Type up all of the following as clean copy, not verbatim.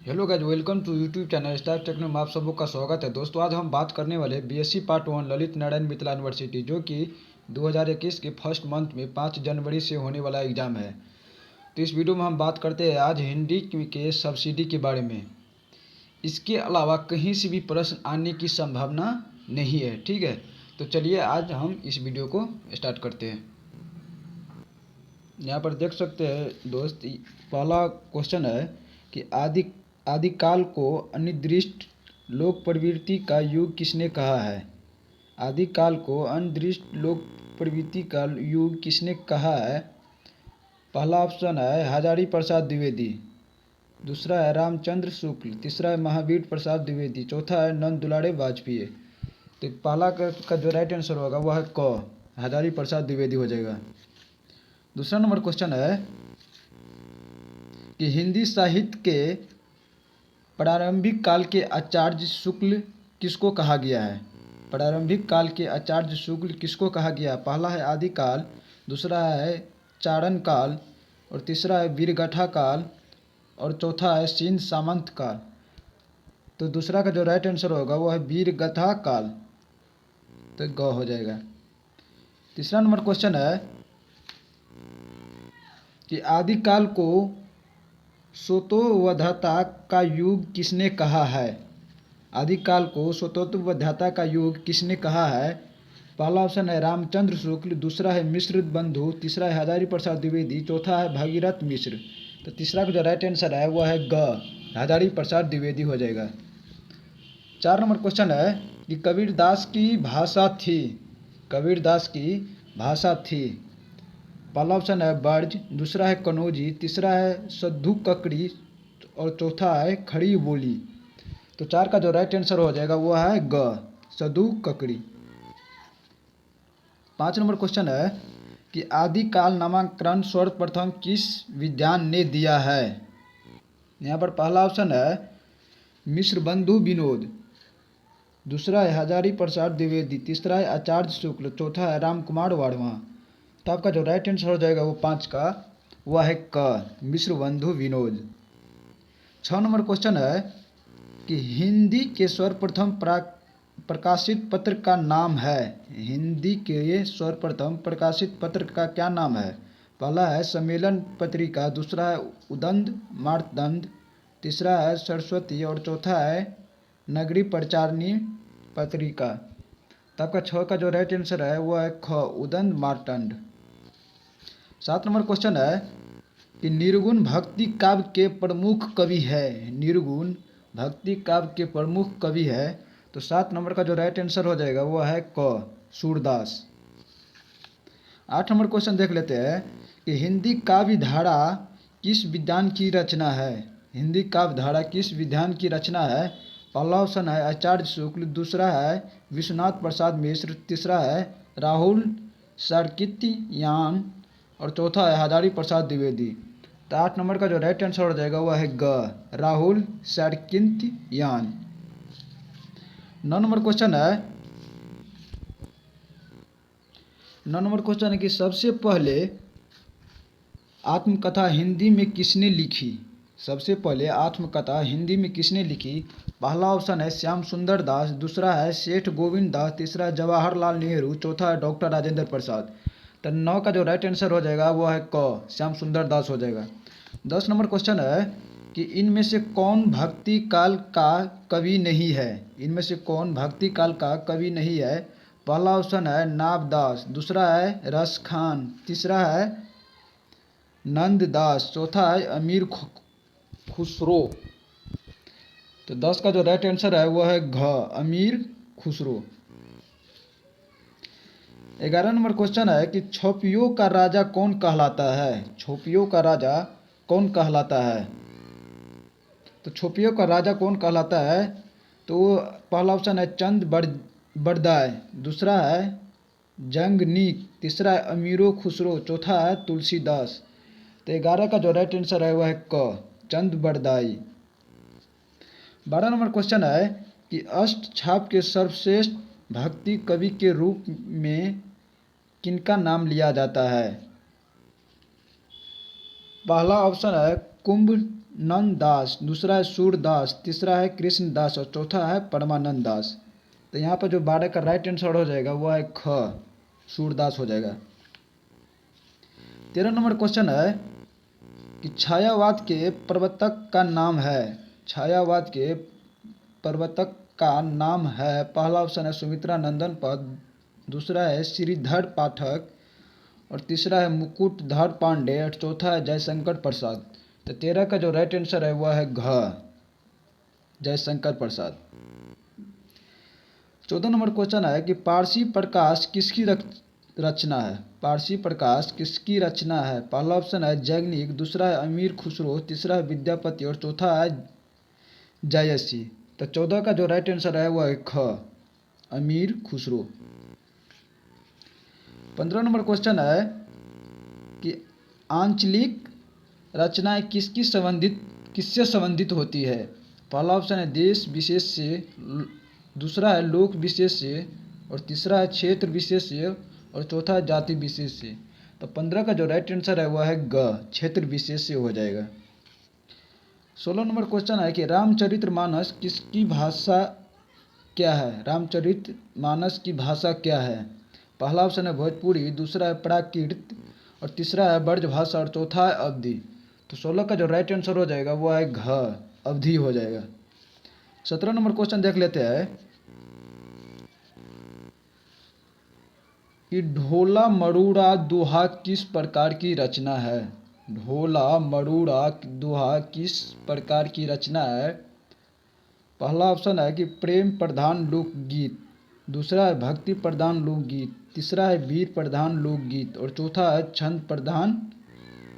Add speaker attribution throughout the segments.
Speaker 1: Hello guys, welcome to YouTube channel star techno में आप सबों का स्वागत है। दोस्तों, आज हम बात करने वाले BSc part 1 Lalit Narayan Mithila university, जो कि 2021 के फर्स्ट मंथ में 5 जनवरी से होने वाला एग्ज़ाम है। तो इस वीडियो में हम बात करते हैं आज हिंदी के सब्सिडी के बारे में। इसके अलावा कहीं से भी प्रश्न आने की संभावना नहीं है, ठीक है। तो चलिए आज हम इस वीडियो को स्टार्ट करते हैं। यहाँ पर देख सकते हैं दोस्त, पहला क्वेश्चन है कि आदिकाल को अनिर्दिष्ट लोक प्रवृत्ति का युग किसने कहा है। आदिकाल को अनिर्दिष्ट लोक प्रवृत्ति का युग किसने कहा है। पहला ऑप्शन है हजारी प्रसाद द्विवेदी, दूसरा है रामचंद्र शुक्ल, तीसरा है महावीर प्रसाद द्विवेदी, चौथा है नंद दुलारे वाजपेयी। तो पहला का जो राइट आंसर होगा वह है क, हजारी प्रसाद द्विवेदी हो जाएगा। दूसरा नंबर क्वेश्चन है कि हिंदी साहित्य के प्रारंभिक काल के आचार्य शुक्ल किसको कहा गया है। प्रारंभिक काल के आचार्य शुक्ल किसको कहा गया। पहला है आदिकाल, दूसरा है चारण काल, और तीसरा है वीरगथा काल, और चौथा है सिंध सामंत काल। तो दूसरा का जो राइट आंसर होगा वो है वीरगथा काल, तो ग हो जाएगा। तीसरा नंबर क्वेश्चन है कि आदिकाल को स्वतोवधाता का युग किसने कहा है। आदिकाल को स्वतोवधाता का युग किसने कहा है। पहला ऑप्शन है रामचंद्र शुक्ल, दूसरा है मिश्र बंधु, तीसरा है हजारी प्रसाद द्विवेदी, चौथा है भागीरथ मिश्र। तो तीसरा का जो राइट आंसर है वह है ग, हजारी प्रसाद द्विवेदी हो जाएगा। 4 नंबर क्वेश्चन है कि कबीरदास की भाषा थी। कबीरदास की भाषा थी। पहला ऑप्शन है ब्रज, दूसरा है कनौजी, तीसरा है सद्धू ककड़ी, और चौथा है खड़ी बोली। तो 4 का जो राइट आंसर हो जाएगा वो है ग, सद्धू ककड़ी। 5 नंबर क्वेश्चन है कि आदिकाल नामाकरण सर्वप्रथम किस विद्वान ने दिया है। यहाँ पर पहला ऑप्शन है मिश्र बंधु विनोद, दूसरा है हजारी प्रसाद द्विवेदी, तीसरा है आचार्य शुक्ल, चौथा है राम कुमार वर्मा। तो आपका जो राइट आंसर हो जाएगा वो 5 का वह है क, मिश्र बंधु विनोद। 6 नंबर क्वेश्चन है कि हिंदी के सर्वप्रथम प्रकाशित पत्र का नाम है। हिंदी के सर्वप्रथम प्रकाशित पत्र का क्या नाम है। पहला है सम्मेलन पत्रिका, दूसरा है उदंड मार्तंड, तीसरा है सरस्वती, और चौथा है नगरी प्रचारिणी पत्रिका। तो आपका 6 का जो राइट आंसर है वह है ख, उदंड मार्तंड। 7 नंबर क्वेश्चन है कि निर्गुण भक्ति काव्य के प्रमुख कवि है। निर्गुण भक्ति काव्य के प्रमुख कवि है। तो 7 नंबर का जो राइट आंसर हो जाएगा वो है क, सूरदास। 8 नंबर क्वेश्चन देख लेते हैं कि हिंदी काव्य धारा किस विद्वान की रचना है। हिंदी काव्य धारा किस विद्वान की रचना है। पहला ऑप्शन है आचार्य शुक्ल, दूसरा है विश्वनाथ प्रसाद मिश्र, तीसरा है राहुल सारकित्यायन, और चौथा है हजारी प्रसाद द्विवेदी। तो 8 नंबर का जो राइट आंसर हो जाएगा वह है ग, राहुल सारकित्यायन। 9 नंबर क्वेश्चन है 9 नंबर क्वेश्चन है कि सबसे पहले आत्मकथा हिंदी में किसने लिखी। सबसे पहले आत्मकथा हिंदी में किसने लिखी। पहला ऑप्शन है श्याम सुंदर दास, दूसरा है सेठ गोविंद दास, तीसरा है जवाहरलाल नेहरू, चौथा है डॉक्टर राजेंद्र प्रसाद। तो 9 का जो राइट आंसर हो जाएगा वो है क, श्याम सुंदर दास हो जाएगा। 10 नंबर क्वेश्चन है कि इनमें से कौन भक्ति काल का कवि नहीं है। इनमें से कौन भक्ति काल का कवि नहीं है। पहला ऑप्शन है नाबदास, दूसरा है रस खान, तीसरा है नंददास, चौथा है अमीर खुसरो। तो 10 का जो राइट आंसर है वह है घ, अमीर खुसरो। 11 नंबर क्वेश्चन है कि छोपियों का राजा कौन कहलाता है। छोपियों का राजा कौन कहलाता है। तो छोपियों का राजा कौन कहलाता है। तो पहला ऑप्शन है चंद बरदाई, दूसरा है जंगनीक, तीसरा है अमीरो खुसरो, चौथा है तुलसीदास। तो 11 का जो राइट आंसर है वह है क, चंद बरदाई। 12 नंबर क्वेश्चन है कि अष्टछाप के सर्वश्रेष्ठ भक्ति कवि के रूप में किनका नाम लिया जाता है। पहला ऑप्शन है कुंभ नंद दास, दूसरा है सूरदास, तीसरा है कृष्ण दास और चौथा है परमानंद दास। तो यहाँ पर जो 12 का राइट आंसर हो जाएगा वो है ख, सूरदास हो जाएगा। 13 नंबर क्वेश्चन है कि छायावाद के प्रवर्तक का नाम है, छायावाद के प्रवर्तक का नाम है। पहला ऑप्शन है सुमित्रा नंदन पद, दूसरा है श्रीधर पाठक और तीसरा है मुकुटधर पांडे और चौथा है जयशंकर प्रसाद। तो 13 का जो राइट आंसर है वह है घ, जयशंकर प्रसाद। 14 नंबर क्वेश्चन है कि पारसी प्रकाश किसकी रचना है, पारसी प्रकाश किसकी रचना है। पहला ऑप्शन है जैगनिक, दूसरा है अमीर खुसरो, तीसरा है विद्यापति और चौथा है जायसी। तो 14 का जो राइट आंसर है वह है ख, अमीर खुसरो। 15 नंबर क्वेश्चन है कि आंचलिक रचनाएं किससे संबंधित होती है। पहला ऑप्शन है देश विशेष से, दूसरा है लोक विशेष से और तीसरा है क्षेत्र विशेष से और चौथा है जाति विशेष से। तो 15 का जो राइट आंसर है वह है ग, क्षेत्र विशेष से हो जाएगा। 16 नंबर क्वेश्चन है कि रामचरितमानस किसकी भाषा क्या है, रामचरितमानस की भाषा क्या है। पहला ऑप्शन है भोजपुरी, दूसरा है प्राकृत और तीसरा है ब्रजभाषा और चौथा है अवधी। तो 16 का जो राइट आंसर हो जाएगा वो है घ, अवधी हो जाएगा। 17 नंबर क्वेश्चन देख लेते हैं कि ढोला मरूड़ा दोहा किस प्रकार की रचना है। ढोला मरूड़ा दोहा किस प्रकार की रचना है। पहला ऑप्शन है कि प्रेम प्रधान लोकगीत, दूसरा है भक्ति प्रधान लोकगीत, तीसरा है वीर प्रधान लोकगीत और चौथा है छंद प्रधान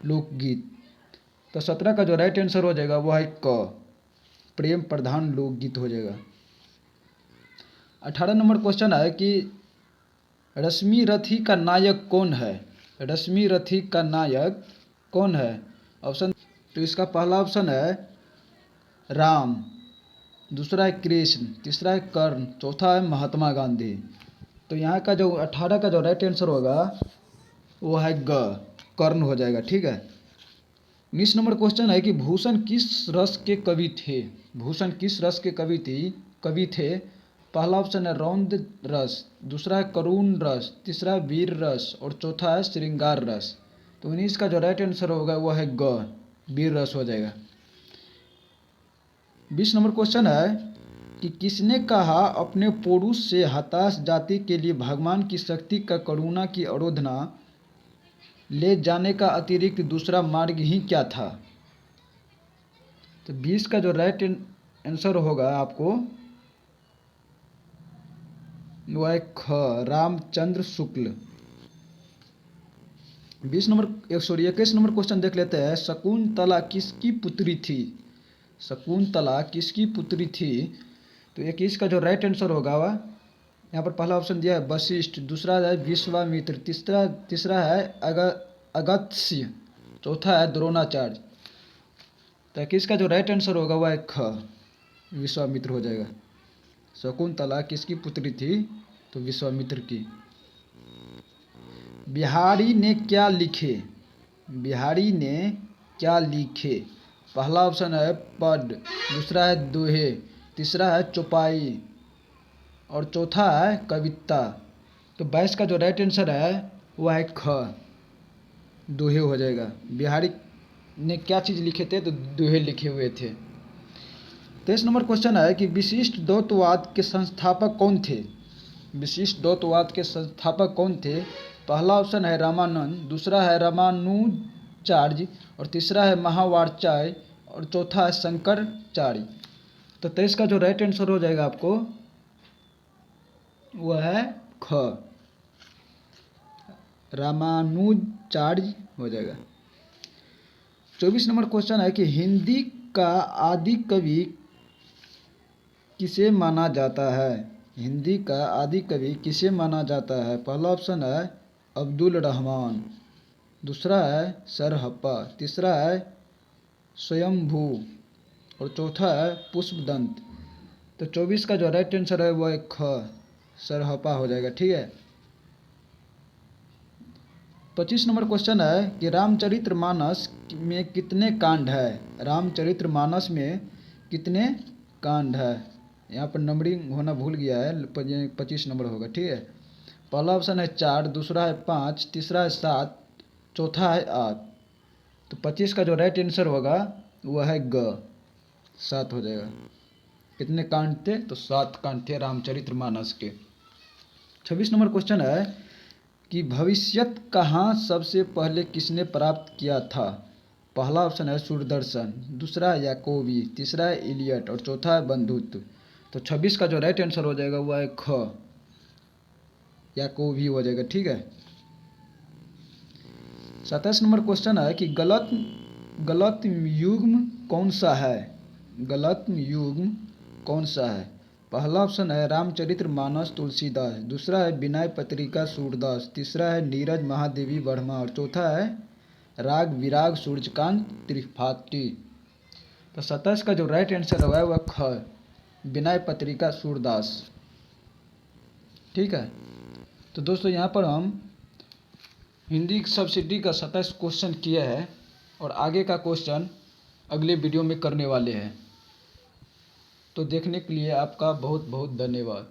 Speaker 1: लोकगीत। तो 17 का जो राइट आंसर हो जाएगा वह है क, प्रेम प्रधान लोकगीत हो जाएगा। 18 नंबर क्वेश्चन है कि रश्मि रथी का नायक कौन है, रश्मि रथी का नायक कौन है। ऑप्शन तो इसका पहला ऑप्शन है राम, दूसरा है कृष्ण, तीसरा है कर्ण, चौथा है महात्मा गांधी। तो यहाँ का जो 18 का जो राइट आंसर होगा वो है ग, कर्ण हो जाएगा। ठीक है। 19 नंबर क्वेश्चन है कि भूषण किस रस के कवि थे, भूषण किस रस के कवि थे। पहला ऑप्शन है रौद्र रस, दूसरा है करुण रस, तीसरा है वीर रस और चौथा है श्रृंगार रस। तो 19 का जो राइट आंसर होगा वह है ग, वीर रस हो जाएगा। 20 नंबर क्वेश्चन है कि किसने कहा अपने पौरुष से हताश जाति के लिए भगवान की शक्ति का करुणा की आराधना ले जाने का अतिरिक्त दूसरा मार्ग ही क्या था। तो 20 का जो राइट आंसर होगा आपको वह है ख, रामचंद्र शुक्ल। 21 नंबर क्वेश्चन देख लेते हैं। शकुंतला किसकी पुत्री थी, शकुंतला किसकी पुत्री थी। तो 21 का जो राइट आंसर होगा वह यहाँ पर पहला ऑप्शन दिया है वशिष्ठ, दूसरा है विश्वामित्र, तीसरा है अगस्त्य, चौथा है द्रोणाचार्य। तो 21 का जो राइट आंसर होगा वह है ख, विश्वामित्र हो जाएगा। शकुंतला किसकी पुत्री थी, तो विश्वामित्र की। बिहारी ने क्या लिखे, बिहारी ने क्या लिखे। पहला ऑप्शन है पद, दूसरा है दोहे, तीसरा है चौपाई और चौथा है कविता। तो 22 का जो राइट आंसर है वह है ख, दोहे हो जाएगा। बिहारी ने क्या चीज़ लिखे थे, तो दोहे लिखे हुए थे। 23 नंबर क्वेश्चन है कि विशिष्ट द्वैतवाद के संस्थापक कौन थे, विशिष्ट द्वैतवाद के संस्थापक कौन थे। पहला ऑप्शन है रामानंद, दूसरा है रामानुजाचार्य और तीसरा है महावाचार्य और चौथा है शंकराचार्य। तो 23 का जो राइट आंसर हो जाएगा आपको वह है ख, रामानुजाचार्य हो जाएगा। 24 नंबर क्वेश्चन है कि हिंदी का आदि कवि किसे माना जाता है, हिंदी का आदि कवि किसे माना जाता है। पहला ऑप्शन है अब्दुल रहमान, दूसरा है सरहप्पा, तीसरा है स्वयंभू और चौथा है पुष्पदंत। तो 24 का जो राइट आंसर है वो है ख, सरहप्पा हो जाएगा। ठीक है। 25 नंबर क्वेश्चन है कि रामचरितमानस में कितने कांड है। रामचरितमानस में कितने कांड है। यहाँ पर नंबरिंग होना भूल गया है, 25 नंबर होगा, ठीक है। पहला ऑप्शन है 4, दूसरा है 5, तीसरा है 7, चौथा है 8। तो 25 का जो राइट आंसर होगा वह है ग, 7 हो जाएगा। कितने कांड थे, तो 7 कांड थे रामचरितमानस के। 26 नंबर क्वेश्चन है कि भविष्यत कहाँ सबसे पहले किसने प्राप्त किया था। पहला ऑप्शन है सूरदर्शन, दूसरा है याकोबी, तीसरा है इलियट और चौथा है बंधुत्व। तो 26 का जो राइट आंसर हो जाएगा वह है ख, याकोबी हो जाएगा, ठीक है। 27 नंबर क्वेश्चन है कि गलत युग्म कौन सा है। गलत युग्म कौन सा है। पहला ऑप्शन है रामचरितमानस तुलसीदास, दूसरा है विनय पत्रिका सूरदास, तीसरा है नीरज महादेवी वर्मा और चौथा है राग विराग सूर्यकांत त्रिपाठी। तो 27 का जो राइट आंसर है वह ख, विनय पत्रिका सूरदास, ठीक है। तो दोस्तों यहाँ पर हम हिंदी सब्सिडी का 27 क्वेश्चन किया है और आगे का क्वेश्चन अगले वीडियो में करने वाले हैं। तो देखने के लिए आपका बहुत बहुत धन्यवाद।